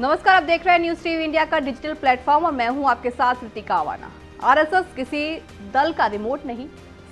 नमस्कार, आप देख रहे हैं न्यूज टीवी इंडिया का डिजिटल प्लेटफॉर्म और मैं हूं आपके साथ ऋतिका आवाना। आरएसएस किसी दल का रिमोट नहीं।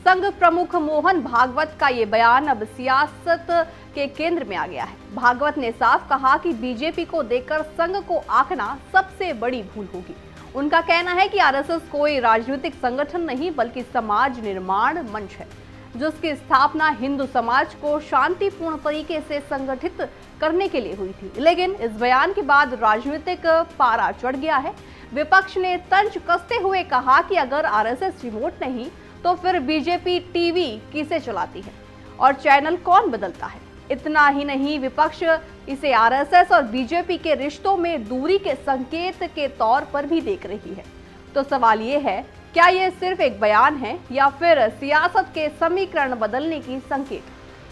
संघ प्रमुख मोहन भागवत का ये बयान अब सियासत के केंद्र में आ गया है। भागवत ने साफ कहा कि बीजेपी को देखकर संघ को आंकना सबसे बड़ी भूल होगी। उनका कहना है कि आरएसएस कोई राजनीतिक संगठन नहीं बल्कि समाज निर्माण मंच है, जिसकी स्थापना हिंदू समाज को शांतिपूर्ण तरीके से संगठित करने के लिए हुई थी। लेकिन इस बयान के बाद राजनीतिक पारा चढ़ गया है। विपक्ष ने तंज कसते हुए कहा कि अगर आरएसएस रिमोट नहीं तो फिर बीजेपी टीवी किसे चलाती है और चैनल कौन बदलता है। इतना ही नहीं, विपक्ष इसे आरएसएस और बीजेपी के रिश्तों में दूरी के संकेत के तौर पर भी देख रही है। तो सवाल ये है, क्या ये सिर्फ एक बयान है या फिर सियासत के समीकरण बदलने की संकेत।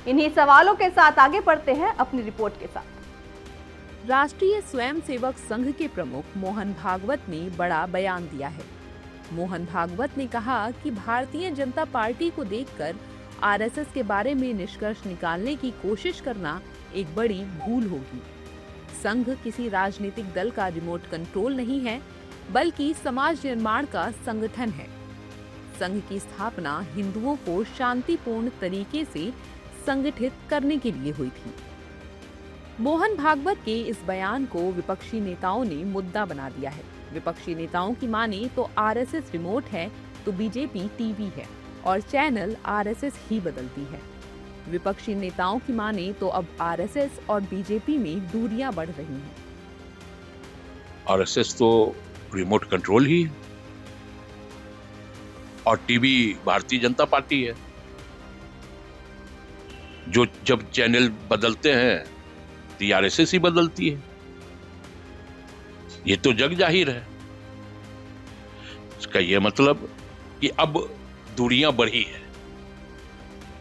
इन्हीं सवालों के साथ आगे बढ़ते हैं अपनी रिपोर्ट के साथ। राष्ट्रीय स्वयंसेवक संघ के प्रमुख मोहन भागवत ने बड़ा बयान दिया है। मोहन भागवत ने कहा कि भारतीय जनता पार्टी को देखकर आरएसएस के बारे में निष्कर्ष निकालने की कोशिश करना एक बड़ी भूल होगी। संघ किसी राजनीतिक दल का रिमोट कंट्रोल नहीं है बल्कि समाज निर्माण का संगठन है। संघ की स्थापना हिंदुओं को शांतिपूर्ण तरीके से संगठित करने के लिए हुई थी। मोहन भागवत के इस बयान को विपक्षी नेताओं ने मुद्दा बना दिया है। विपक्षी नेताओं की माने तो आरएसएस रिमोट है तो बीजेपी टीवी है और चैनल आरएसएस ही बदलती है। विपक्षी नेताओं की माने तो अब आरएसएस और बीजेपी में दूरियां बढ़ रही हैं। आरएसएस तो रिमोट कंट्रोल ही है और टीवी भारतीय जनता पार्टी है। जो जब चैनल बदलते हैं तो आरएसएस ही बदलती है। ये तो जग जाहिर है। इसका यह मतलब कि अब दूरियां बढ़ी है,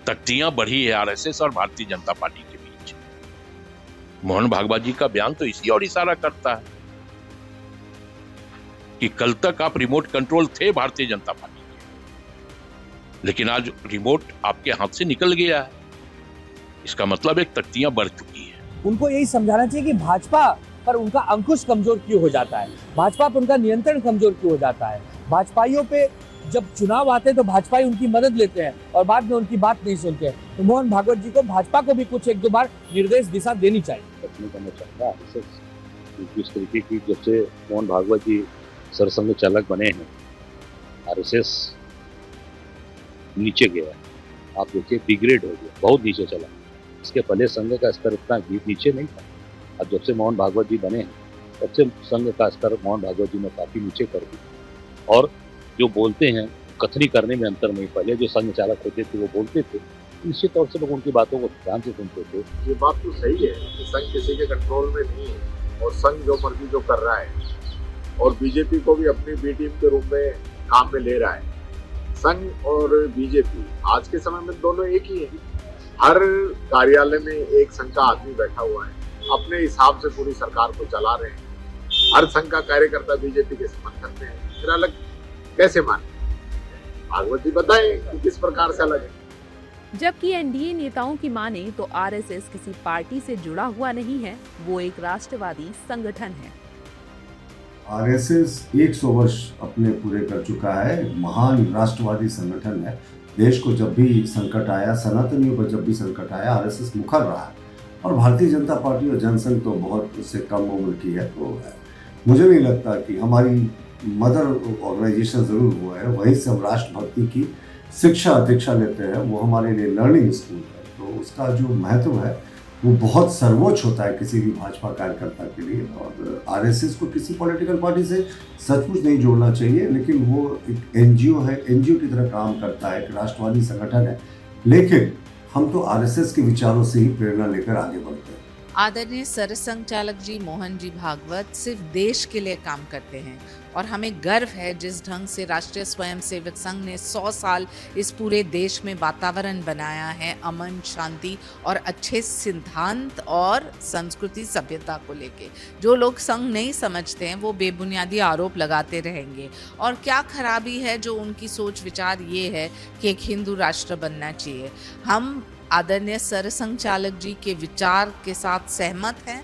तख्तियां बढ़ी है आरएसएस और भारतीय जनता पार्टी के बीच। मोहन भागवत जी का बयान तो इसी और इशारा करता है कि कल तक आप रिमोट कंट्रोल थे भारतीय जनता पार्टी के, लेकिन आज रिमोट आपके हाथ से निकल गया है। इसका मतलब एक तख्तियां बढ़ चुकी है। उनको यही समझाना चाहिए कि भाजपा पर उनका अंकुश कमजोर क्यों हो जाता है, भाजपा पर उनका नियंत्रण कमजोर क्यों हो जाता है। भाजपाइयों पे जब चुनाव आते हैं तो भाजपाई उनकी मदद लेते हैं और बाद में उनकी बात नहीं सुनते हैं। तो मोहन भागवत जी को भाजपा को भी कुछ एक दो बार निर्देश दिशा देनी चाहिए। इस तरीके की जब से मोहन भागवत जी सरसंघ चालक बने हैं, आरएसएस नीचे गया है। आप देखिए डिग्रेड हो गया, बहुत नीचे चला। इसके पहले संघ का स्तर इतना नीचे नहीं था। अब जब से मोहन भागवत जी बने हैं तब से संघ का स्तर मोहन भागवत जी ने काफी नीचे कर दिया। और जो बोलते हैं कथनी करने में अंतर नहीं। पहले जो संघ चालक होते थे वो बोलते थे, निश्चित तौर से लोग उनकी बातों को ध्यान से सुनते थे। ये बात तो सही है कि संघ किसी के कंट्रोल में नहीं है और संघ जो मर्जी जो कर रहा है और बीजेपी को भी अपनी बी टीम के रूप में काम में ले रहा है। संघ और बीजेपी आज के समय में दोनों एक ही है। हर कार्यालय में एक संघ का आदमी बैठा हुआ है, अपने हिसाब से पूरी सरकार को चला रहे हैं। हर संघ का कार्यकर्ता बीजेपी के समर्थन में है, फिर अलग कैसे माने? भागवत जी बताएं कि किस प्रकार से अलग है। जबकि एनडीए नेताओं की माने तो आरएसएस किसी पार्टी से जुड़ा हुआ नहीं है, वो एक राष्ट्रवादी संगठन है। आरएसएस 100 वर्ष अपने पूरे कर चुका है, महान राष्ट्रवादी संगठन है। देश को जब भी संकट आया, सनातनियों पर जब भी संकट आया, आरएसएस मुखर रहा है। और भारतीय जनता पार्टी और जनसंघ तो बहुत उससे कम उम्र की है। तो मुझे नहीं लगता कि हमारी मदर ऑर्गेनाइजेशन जरूर हुआ है, वहीं से हम राष्ट्रभक्ति की शिक्षा दीक्षा लेते हैं। वो हमारे लिए लर्निंग स्कूल है। तो उसका जो महत्व है वो बहुत सर्वोच्च होता है किसी भी भाजपा कार्यकर्ता के लिए। और आरएसएस को किसी पॉलिटिकल पार्टी से सचमुच नहीं जोड़ना चाहिए, लेकिन वो एक एनजीओ है, एनजीओ की तरह काम करता है, एक राष्ट्रवादी संगठन है। लेकिन हम तो आरएसएस के विचारों से ही प्रेरणा लेकर आगे बढ़ते हैं। आदरणीय सरसंघ चालक जी मोहन जी भागवत सिर्फ देश के लिए काम करते हैं और हमें गर्व है जिस ढंग से राष्ट्रीय स्वयंसेवक संघ ने 100 साल इस पूरे देश में वातावरण बनाया है, अमन, शांति और अच्छे सिद्धांत और संस्कृति सभ्यता को लेके। जो लोग संघ नहीं समझते हैं वो बेबुनियादी आरोप लगाते रहेंगे। और क्या खराबी है जो उनकी सोच विचार ये है कि एक हिंदू राष्ट्र बनना चाहिए। हम आदरणीय सरसंघ चालक जी के विचार के साथ सहमत हैं।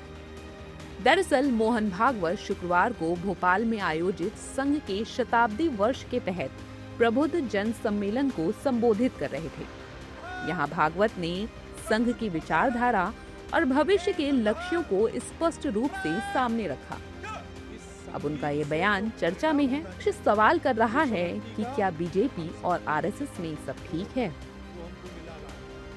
दरअसल मोहन भागवत शुक्रवार को भोपाल में आयोजित संघ के शताब्दी वर्ष के तहत प्रबुद्ध जन सम्मेलन को संबोधित कर रहे थे। यहाँ भागवत ने संघ की विचारधारा और भविष्य के लक्ष्यों को स्पष्ट रूप से सामने रखा। अब उनका ये बयान चर्चा में है। सवाल कर रहा है कि क्या बीजेपी और आरएसएस में सब ठीक है।